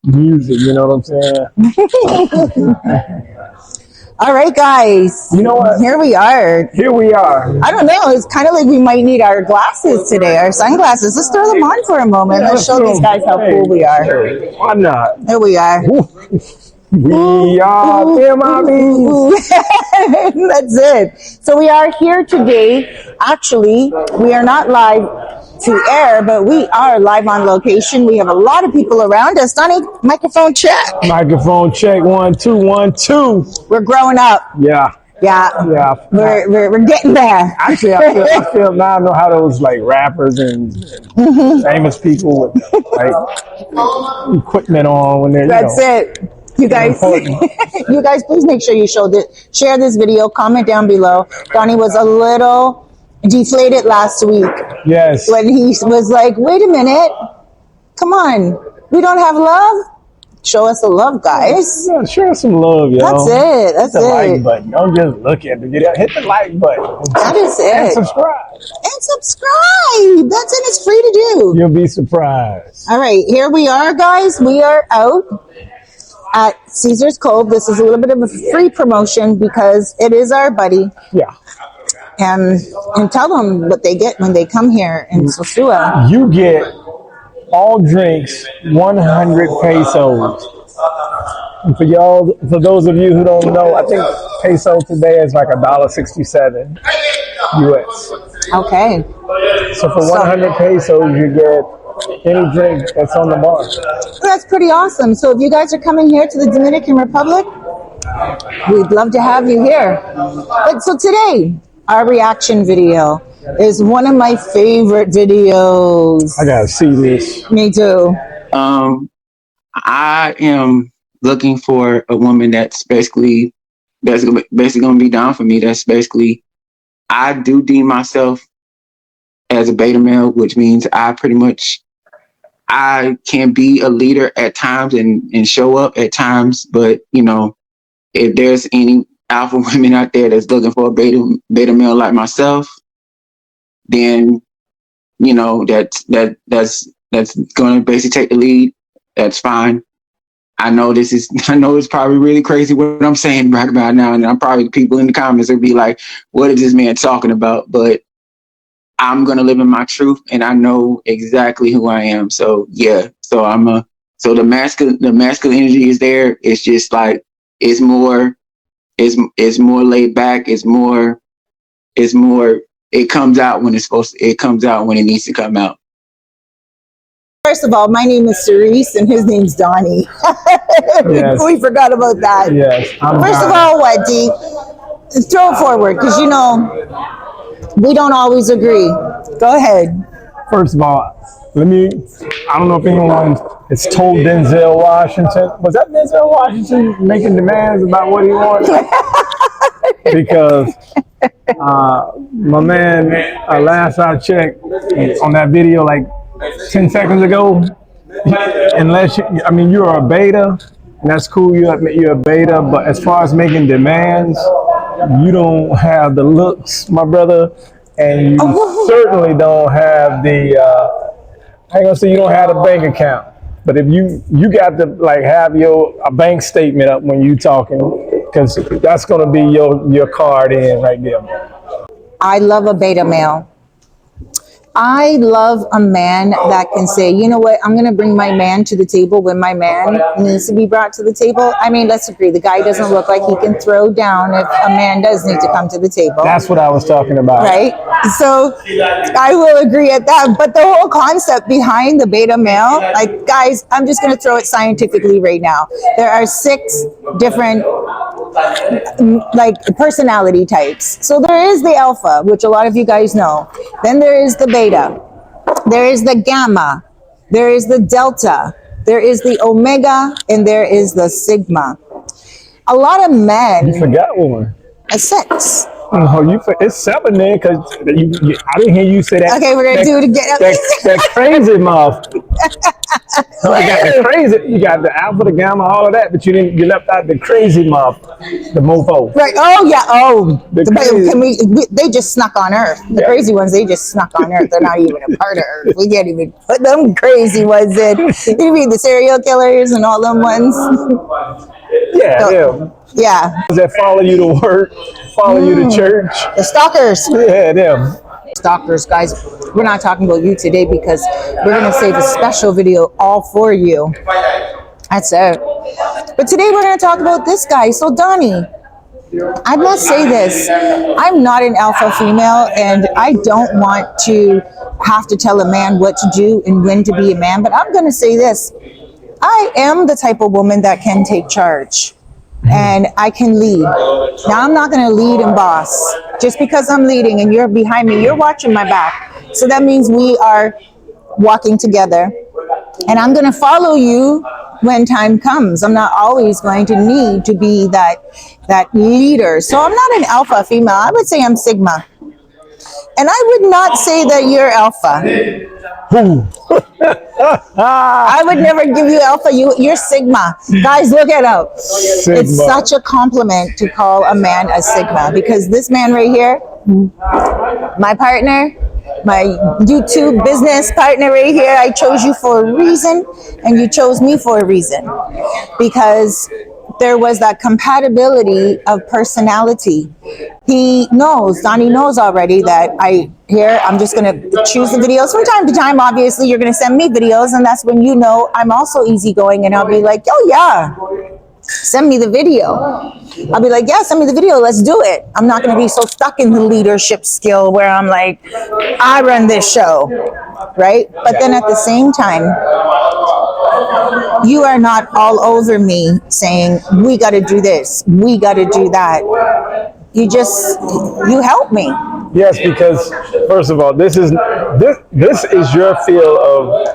music, you know what I'm saying? All right, guys. You know what? Here we are. Here we are. I don't know. It's kind of like we might need our glasses today, our sunglasses. Let's throw them on for a moment. Yeah, Let's show these guys how cool we are. Why not? Here we are. We are MIBs. That's it. So we are here today. Actually, we are not live to air, but we are live on location. We have a lot of people around us. Donnie, microphone check. Microphone check. 1 2 1 2. We're growing up. Yeah. Yeah. We're getting there. Actually, I feel now I know how those like rappers and famous people with like equipment on when they're. That's it. You guys, you guys, please make sure you share this video. Comment down below. Donnie was a little deflated last week. Yes. When he was like, "Wait a minute, come on, we don't have love. Show us the love, guys. Yeah, show us some love, y'all. That's it. That's hit the it. like button. Don't just look at the video. Hit the like button. That is it. And subscribe. And subscribe. That's it. It's free to do. You'll be surprised. All right, here we are, guys. We are out at Caesar's Cove. This is a little bit of a free promotion because it is our buddy. Yeah. And tell them what they get when they come here in Sosua. You get all drinks 100 pesos. And for those of you who don't know, I think peso today is like $1.67 US. Okay. So for 100 pesos, you get any drink that's on the bar. That's pretty awesome. So if you guys are coming here to the Dominican Republic, we'd love to have you here. But so today, our reaction video is one of my favorite videos. I gotta see this. Me too. I am looking for a woman that's basically going to be down for me. That's basically, I do deem myself as a beta male, which means I can be a leader at times and show up at times. But, you know, if there's any alpha women out there that's looking for a beta male like myself, then, you know, that's going to basically take the lead. That's fine. I know it's probably really crazy what I'm saying right about now. And I'm probably people in the comments will be like, what is this man talking about? But I'm going to live in my truth and I know exactly who I am. So yeah, so the masculine energy is there. It's just like, it's more laid back. It comes out when it comes out when it needs to come out. First of all, my name is Cerise and his name's Donnie. Yes. We forgot about that. Yes. First of all, what, D? Throw it forward, because you know, we don't always agree. Go ahead. First of all, I don't know if anyone has told Denzel Washington. Was that Denzel Washington making demands about what he wants? Because my man, last I checked on that video, like 10 seconds ago, you're a beta, and that's cool, you're a beta, but as far as making demands, you don't have the looks, my brother, and you certainly don't have the, I ain't gonna say you don't have a bank account, but if you got to like have a bank statement up when you talking, because that's gonna be your card in right there. I love a beta male. I love a man that can say, you know what, I'm going to bring my man to the table when my man needs to be brought to the table. I mean, let's agree, the guy doesn't look like he can throw down if a man does need to come to the table. That's what I was talking about. Right? So I will agree at that. But the whole concept behind the beta male, like, guys, I'm just going to throw it scientifically right now. There are 6 different like personality types. So there is the alpha, which a lot of you guys know. Then there is the beta. There is the gamma. There is the delta. There is the omega, and there is the sigma. A lot of men. You forgot one. A 6. Oh, it's 7 then, because I didn't hear you say that. Okay, we're gonna do it again. That crazy mouth. So you got the crazy, you got the alpha, the gamma, all of that, but you left out the crazy mouth, the mofo. Right. Oh yeah. Oh, they just snuck on Earth. The crazy ones, they just snuck on Earth. They're not even a part of Earth. We can't even put them crazy ones in. You mean the serial killers and all them ones? Yeah, So, yeah. That follow you to work, follow you to church. The stalkers. Yeah, them. Stalkers, guys. We're not talking about you today because we're gonna save a special video all for you. That's it. But today we're gonna talk about this guy. So Donnie, I must say this. I'm not an alpha female, and I don't want to have to tell a man what to do and when to be a man, but I'm gonna say this. I am the type of woman that can take charge. And I can lead. Now I'm not going to lead and boss. Just because I'm leading and you're behind me, you're watching my back. So that means we are walking together. And I'm going to follow you when time comes. I'm not always going to need to be that leader. So I'm not an alpha female. I would say I'm sigma. And I would not say that you're alpha. I would never give you alpha. You're sigma. Guys, look it up. Sigma. It's such a compliment to call a man a sigma, because this man right here, my partner, my YouTube business partner right here, I chose you for a reason, and you chose me for a reason, because there was that compatibility of personality. Donnie knows already that I'm just going to choose the videos from time to time. Obviously, you're going to send me videos, and that's when you know I'm also easygoing, and I'll be like, oh yeah, send me the video. I'll be like, yeah, send me the video, let's do it. I'm not going to be so stuck in the leadership skill where I'm like, I run this show, right? But then at the same time, you are not all over me saying, we got to do this, we got to do that. You help me. Yes, because first of all, this is your field of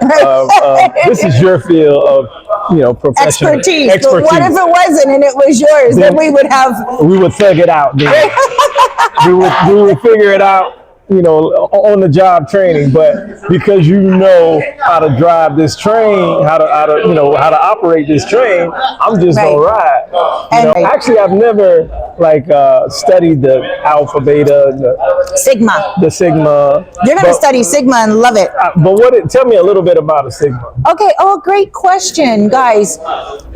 professional expertise. But what if it wasn't and it was yours? Then we would thug it out. we would figure it out, on the job training. But because you know how to drive this train, how to operate this train, I'm just gonna ride. Actually, I've never studied the alpha, beta, the sigma. You're gonna study sigma and love it. But tell me a little bit about a sigma. Okay. Oh, great question, guys.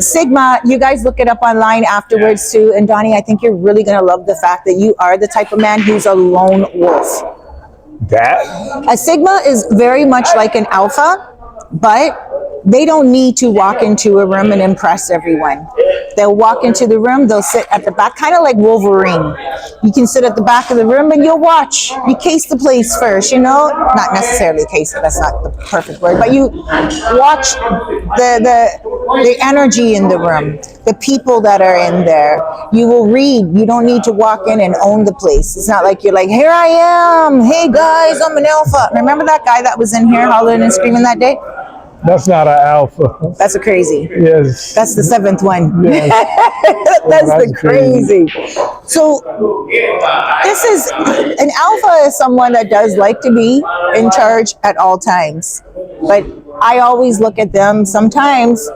Sigma. You guys look it up online afterwards too. And Donnie, I think you're really gonna love the fact that you are the type of man who's a lone wolf. A sigma is very much like an alpha, but they don't need to walk into a room and impress everyone. They'll walk into the room, they'll sit at the back, kind of like Wolverine. You can sit at the back of the room and you'll watch. You case the place first, not necessarily case it, that's not the perfect word, but you watch the energy in the room, the people that are in there. You will read. You don't need to walk in and own the place. It's not like you're like, here I am. Hey guys, I'm an alpha. Remember that guy that was in here hollering and screaming that day? That's not an alpha. That's a crazy. Yes. That's the 7th one. Yes. That's the crazy. So an alpha is someone that does like to be in charge at all times. But I always look at them sometimes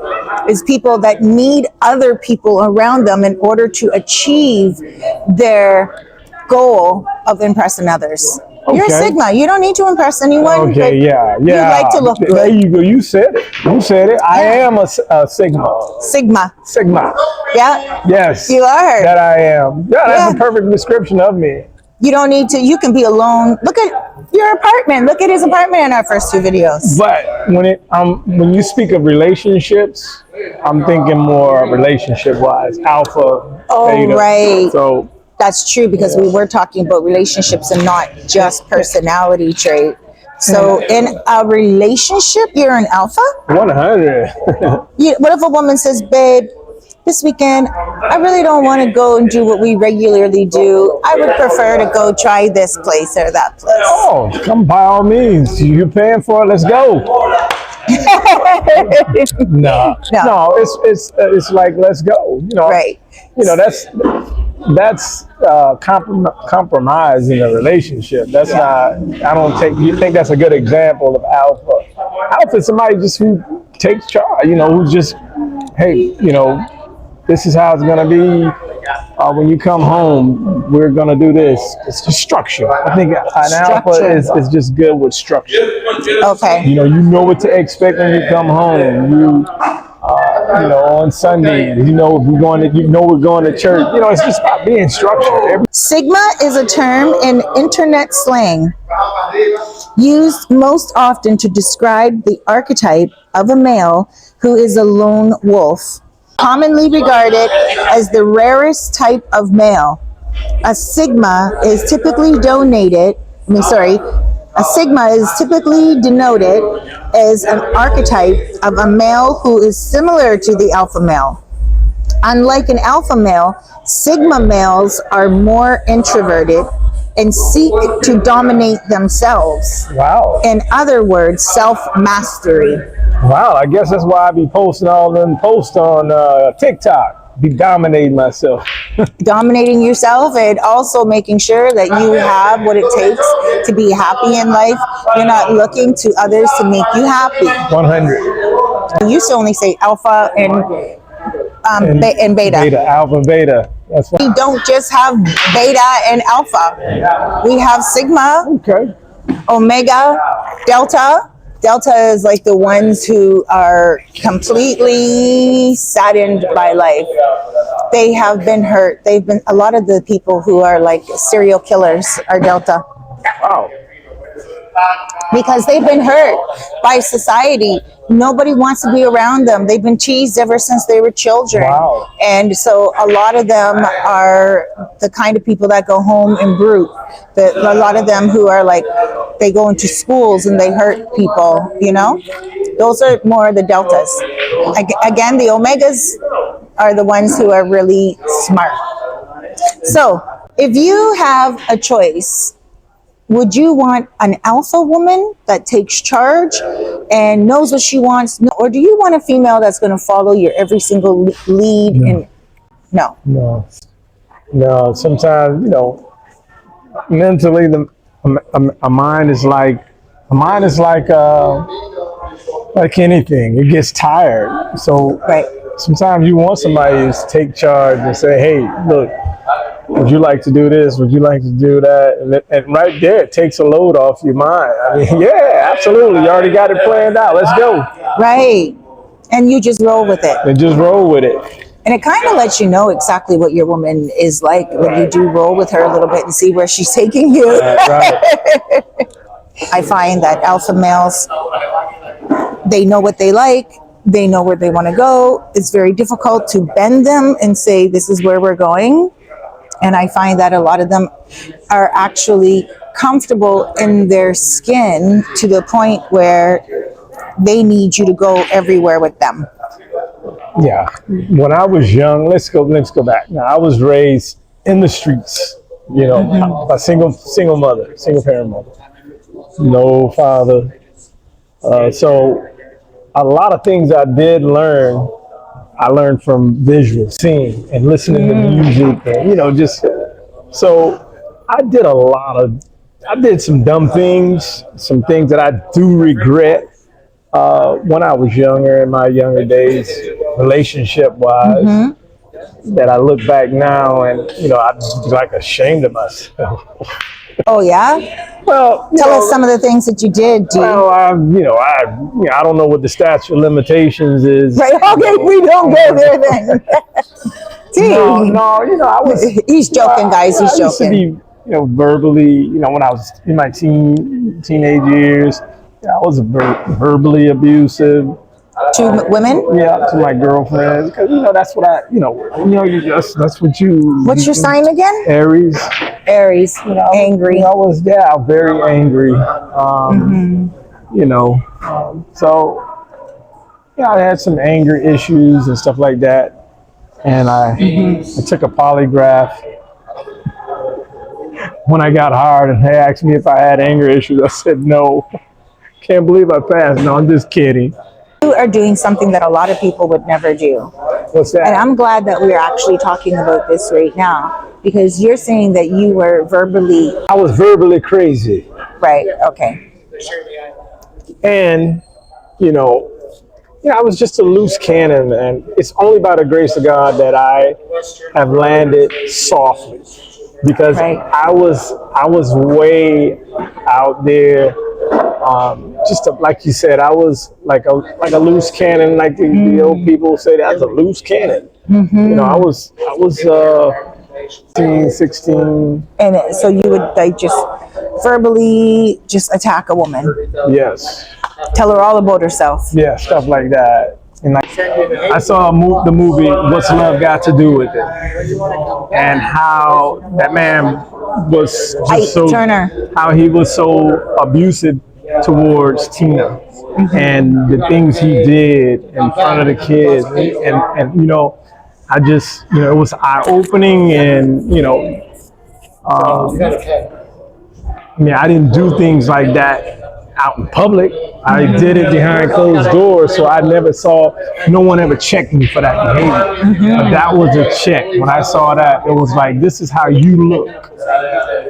as people that need other people around them in order to achieve their goal of impressing others. Okay. You're a sigma. You don't need to impress anyone. Okay, yeah. You like to look good. There you go. You said it. Yeah. I am a sigma. Sigma. Yeah. Yes. You are. That I am. Yeah, that's a perfect description of me. You don't need to. You can be alone. Look at your apartment. Look at his apartment in our first 2 videos. But when you speak of relationships, I'm thinking more relationship-wise, alpha, beta. Right. So. That's true, because we were talking about relationships and not just personality trait. So in a relationship, you're an alpha? 100. What if a woman says, babe, this weekend, I really don't want to go and do what we regularly do. I would prefer to go try this place or that place. Oh, come by all means. You're paying for it. Let's go. No, it's like, let's go. Right. that's compromise in a relationship. That's not. I don't take. You think that's a good example of alpha? Alpha is somebody just who takes charge. You know, who's just, hey, you know, this is how it's gonna be. When you come home, we're gonna do this. It's just structure. I think an alpha is just good with structure. Okay. You know what to expect when you come home. On Sundays, we're going to church. It's just about being structured. Sigma is a term in internet slang used most often to describe the archetype of a male who is a lone wolf, commonly regarded as the rarest type of male. A sigma is typically denoted as an archetype of a male who is similar to the alpha male. Unlike an alpha male, sigma males are more introverted and seek to dominate themselves. Wow. In other words, self-mastery. Wow, I guess that's why I be posting all them posts on TikTok. Be dominating myself. Dominating yourself and also making sure that you have what it takes to be happy in life. You're not looking to others to make you happy. 100. You used to only say alpha and beta. Alpha, beta. That's We don't just have beta and alpha. We have sigma, okay. omega, delta. Delta is like the ones who are completely saddened by life. They have been hurt. A lot of the people who are like serial killers are delta. Wow. Because they've been hurt by society. Nobody wants to be around them. They've been teased ever since they were children. Wow. And so a lot of them are the kind of people that go home and brute. A lot of them who are like, they go into schools and they hurt people, Those are more the deltas. Again, the omegas are the ones who are really smart. So if you have a choice, would you want an alpha woman that takes charge and knows what she wants? Or do you want a female that's going to follow your every single lead? No. No. Sometimes, mentally, a mind is like anything. It gets tired. So right. Sometimes you want somebody to take charge and say, hey, look, would you like to do this? Would you like to do that? And right there, it takes a load off your mind. I mean, yeah, absolutely. You already got it planned out. Let's go. Right. And you just roll with it. And just roll with it. And it kind of lets you know exactly what your woman is like when you do roll with her a little bit and see where she's taking you. Right. I find that alpha males, they know what they like. They know where they want to go. It's very difficult to bend them and say, this is where we're going. And I find that a lot of them are actually comfortable in their skin to the point where they need you to go everywhere with them. Yeah. When I was young, let's go back. Now, I was raised in the streets, a single mother, single parent mother, no father. So a lot of things I did learn, I learned from visual, seeing and listening to music, and, so I did some dumb things, some things that I do regret when I was younger, in my younger days, relationship-wise, that I look back now and, I'm like ashamed of myself. Oh, yeah? Well, tell us some of the things that you did, D. Well, I don't know what the statute of limitations is. Right, okay, we don't go there then. No, I was. He's joking, guys. He's joking. I used to be, verbally, when I was in my teenage years, I was verbally abusive. To women? Yeah, to my girlfriend. Because, that's what that's what you. What's your sign again? Aries. Aries. Angry. I was, very angry. So, I had some anger issues and stuff like that. And I took a polygraph. When I got hired and they asked me if I had anger issues, I said no. Can't believe I passed. No, I'm just kidding. You are doing something that a lot of people would never do. What's that? And I'm glad that we're actually talking about this right now. Because you're saying that you were verbally I was verbally crazy. right. Okay. And, you know, I was just a loose cannon, and it's only by the grace of God that I have landed softly, because Right. I was way out there. Like you said, I was like a loose cannon, like the old people say. That's a loose cannon. I was 15, 16. And so you would like just verbally just attack a woman, Yes. tell her all about herself. Yeah, stuff like that. And like, I saw the movie "What's Love Got to Do with It," and how that man was Ike just so Turner. how he was so abusive towards Tina, and the things he did in front of the kids, and I just it was eye opening, and I didn't do things like that out in public. I did it behind closed doors, so I never saw, no one ever checked me for that behavior. But that was a check. When I saw that, it was like, this is how you look.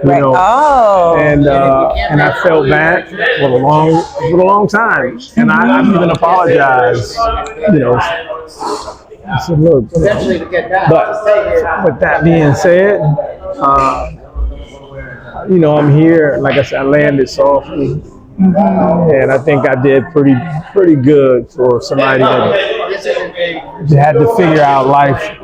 Right. Oh. And I felt bad for a long time. And I've even apologized, I said, look, but with that being said, I'm here. Like I said, I landed softly, and I think I did pretty good for somebody that had to figure out life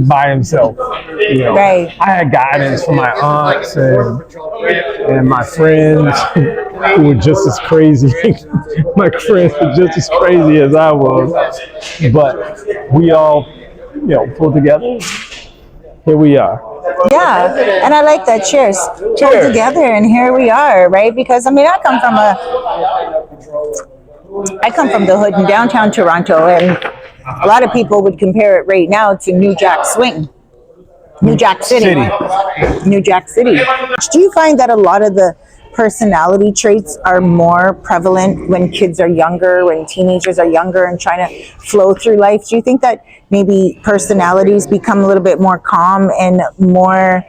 by himself. Right. I had guidance from my aunts and my friends who were just as crazy. My friends were just as crazy as I was, but we all, pulled together. Here we are. Yeah, and I like that. Cheers. Pulled together, and here we are, right? Because I come from the hood in downtown Toronto, and a lot of people would compare it right now to New Jack Swing, New Jack City. New Jack City. Do you find that a lot of the personality traits are more prevalent when kids are younger, when teenagers are younger and trying to flow through life? Do you think that maybe personalities become a little bit more calm and more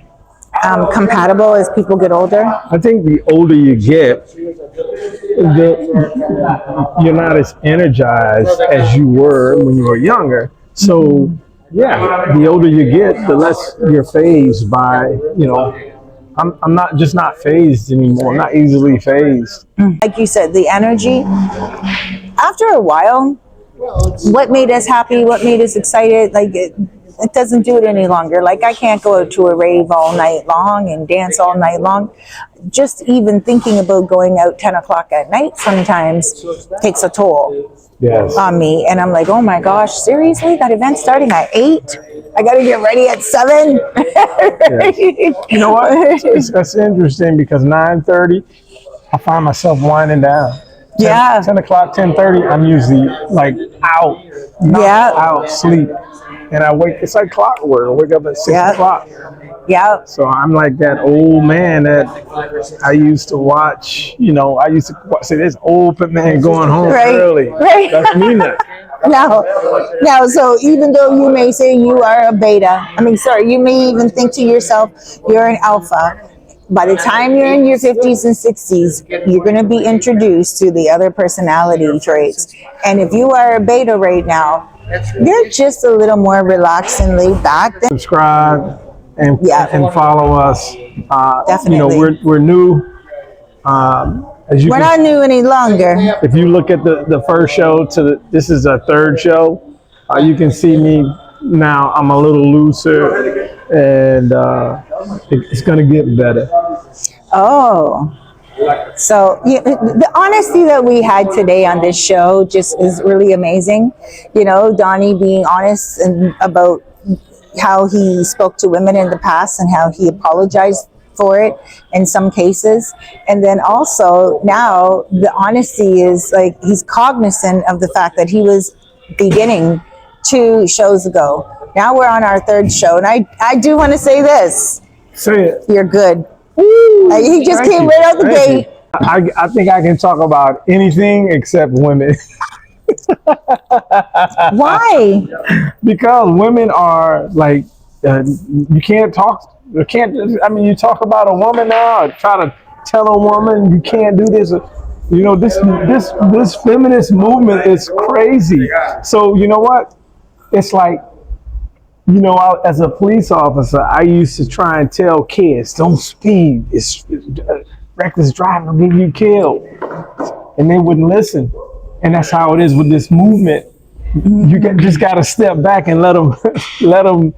compatible as people get older? I think the older you get, you're not as energized as you were when you were younger. So, yeah, the older you get, the less you're phased by, I'm not phased anymore. I'm not easily phased. Like you said, the energy, after a while, what made us happy, what made us excited, like it doesn't do it any longer. Like I can't go to a rave all night long and dance all night long. Just even thinking about going out 10 o'clock at night sometimes takes a toll on me. And I'm like, oh my gosh, seriously? That event starting at 8? I got to get ready at 7? You know what? That's interesting, because 9:30, I find myself winding down. 10 o'clock, 10:30, I'm usually like out, sleep. And I wake, it's like clockwork. I wake up at 6 o'clock. Yeah. So I'm like that old man that I used to watch, I used to say, this old man going home early. Right. That's me now. Now, so even though you may say you are a beta, you may even think to yourself, you're an alpha. By the time you're in your 50s and 60s, you're going to be introduced to the other personality traits. And if you are a beta right now, you're just a little more relaxed and laid back. Subscribe and follow us. Definitely. We're new. We're not new any longer. If you look at the first show this is our third show, you can see me now. I'm a little looser, and it's going to get better. Oh. So the honesty that we had today on this show just is really amazing. Donnie being honest about how he spoke to women in the past and how he apologized for it in some cases. And then also now the honesty is like he's cognizant of the fact that he was beginning 2 shows ago. Now we're on our 3rd show. And I do want to say this. Say it. You're good. He just came right out the gate. I think I can talk about anything except women. Why? Because women are like You can't talk. You can't. I mean, you talk about a woman now. Try to tell a woman you can't do this. You know, this feminist movement is crazy. So you know what? It's like, you know, as a police officer, I used to try and tell kids, don't speed. It's reckless driving will get you killed, and they wouldn't listen. And that's how it is with this movement. Just got to step back and let them, let them.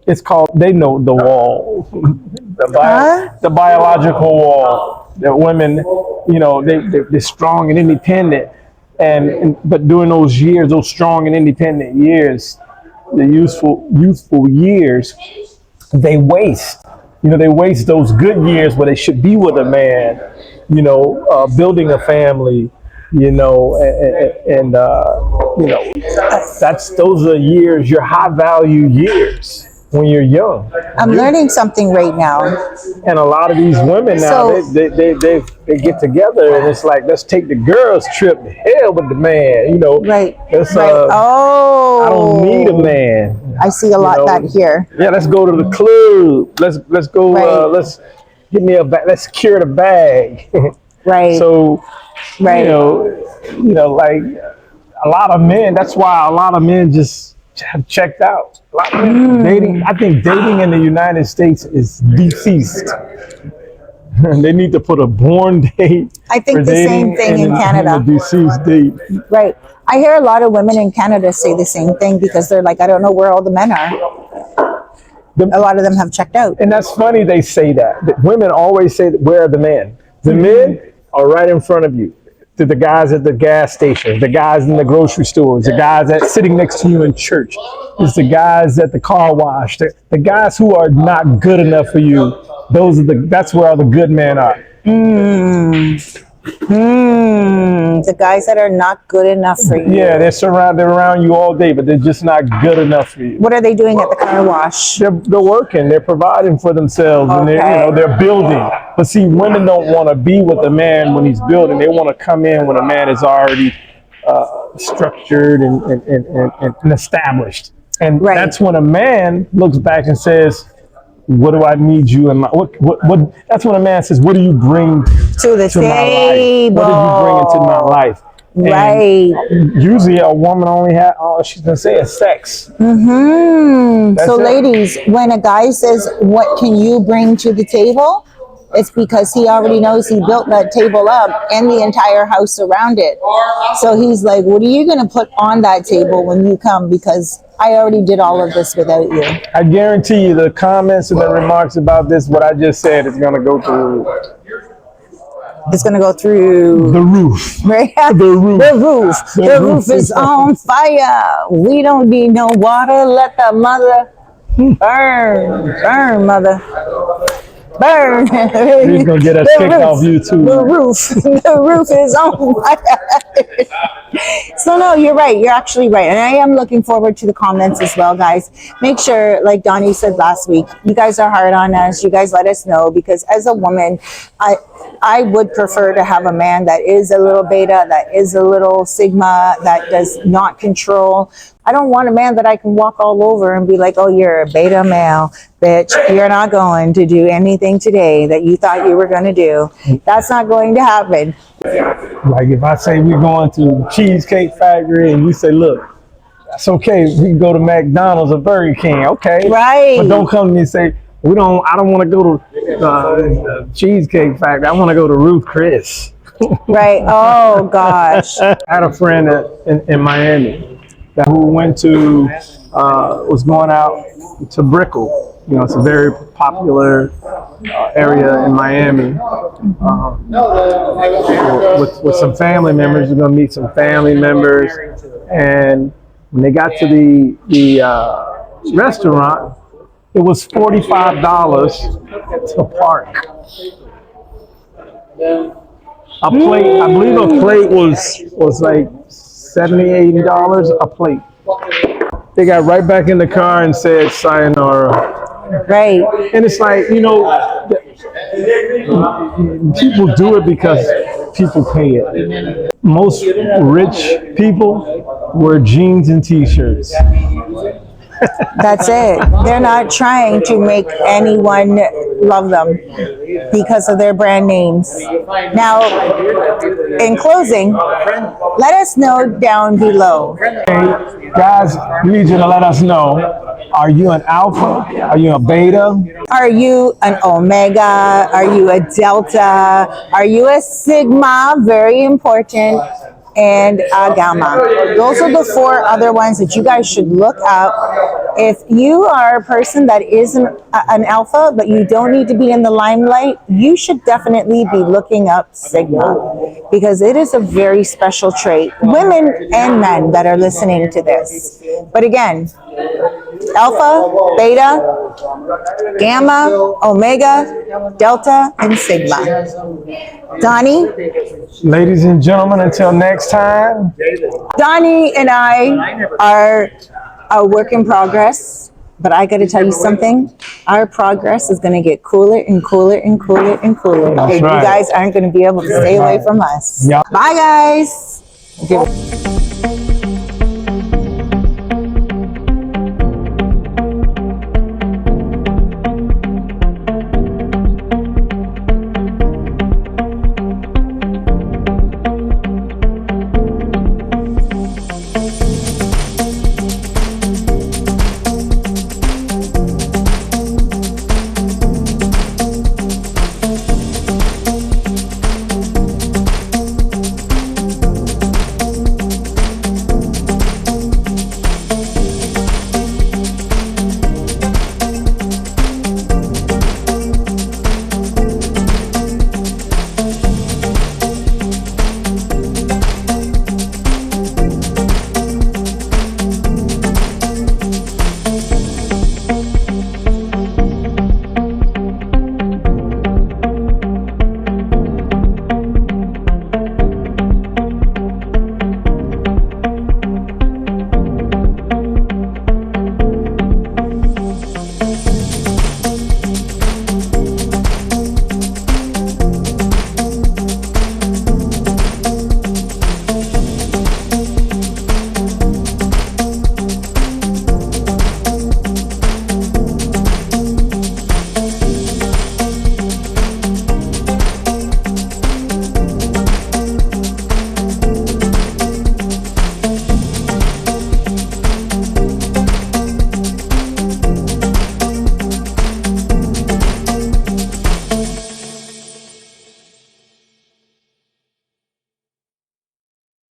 It's called, they know the wall, the biological wall. That women, you know, they're strong and independent, and but during those years, those strong and independent years, the youthful years, they waste. You know, they waste those good years where they should be with a man. You know, building a family. You know, and you know, those are years, your high value years when you're young. I'm learning something right now. And a lot of these women now, they get together and it's like, let's take the girls trip to hell with the man. You know, Right. Let's, Oh, I don't need a man. I see a lot You know, that here. Yeah, let's go to the club. Let's go. Right. Let's give me a bag. Let's secure the bag. Right. So. Right. You know, like a lot of men. That's why a lot of men just have checked out. A lot of men dating. I think dating in the United States is deceased. They need to put a born date. I think for the dating same thing in Canada. and a deceased date. Right. I hear a lot of women in Canada say the same thing because they're like, I don't know where all the men are. A lot of them have checked out. And that's funny they say that. Women always say, where are the men? The men are right in front of you. To the guys at the gas station, the guys in the grocery stores, the guys that sitting next to you in church, it's the guys at the car wash, the guys who are not good enough for you. That's where all the good men are. The guys that are not good enough for you. Yeah, they're around you all day, but they're just not good enough for you. What are they doing at the car wash? They're working, they're providing for themselves, and they're building. But see, women don't want to be with a man when he's building. They want to come in when a man is already structured and established. And that's when a man looks back and says, what do I need you in my what that's when a man says, what do you bring to the table? What do you bring into my life? Right. And usually a woman only has, all she's gonna say is sex. So ladies, when a guy says, what can you bring to the table? It's because he already knows he built that table up and the entire house around it. So he's like, what are you going to put on that table when you come? Because I already did all of this without you. I guarantee you the comments and the remarks about this, what I just said, is going to go through. It's going to go through the roof. Right? The roof. The roof. The roof is on fire. We don't need no water. Let the mother burn. Burn, mother. Burn. He's gonna get us kicked off YouTube. The roof is on fire. So no, you're right. You're actually right. And I am looking forward to the comments as well, guys. Make sure, like Donnie said last week, you guys are hard on us. You guys let us know, because as a woman, I would prefer to have a man that is a little beta, that is a little sigma, that does not control. I don't want a man that I can walk all over and be like, oh, you're a beta male, bitch. You're not going to do anything today that you thought you were going to do. That's not going to happen. Like if I say we're going to Cheesecake Factory and you say, look, that's okay. We can go to McDonald's or Burger King. Okay. Right. But don't come to me and say, I don't want to go to Cheesecake Factory. I want to go to Ruth Chris. Right. Oh, gosh. I had a friend in Miami who went to, was going out to Brickell. You know, it's a very popular area in Miami. With some family members, you're gonna meet some family members. And when they got to the restaurant, it was $45 to park. A plate, I believe a plate was like $70, $80 a plate. They got right back in the car and said sayonara. Right. And it's like, you know, people do it because people pay it. Most rich people wear jeans and t-shirts. That's it. They're not trying to make anyone love them because of their brand names. Now, in closing, let us know down below. Guys, we need you to let us know. Are you an alpha? Are you a beta? Are you an omega? Are you a delta? Are you a sigma? Very important. And a gamma. Those are the 4 other ones that you guys should look up. If you are a person that is an alpha, but you don't need to be in the limelight, you should definitely be looking up sigma because it is a very special trait. Women and men that are listening to this. But again, alpha, beta, gamma, omega, delta, and sigma. Donnie? Ladies and gentlemen, until next time. Donnie and I are a work in progress, but I got to tell you something. Our progress is going to get cooler and cooler and cooler and cooler. That's And right. you guys aren't going to be able to stay away from us. Yeah. Bye, guys.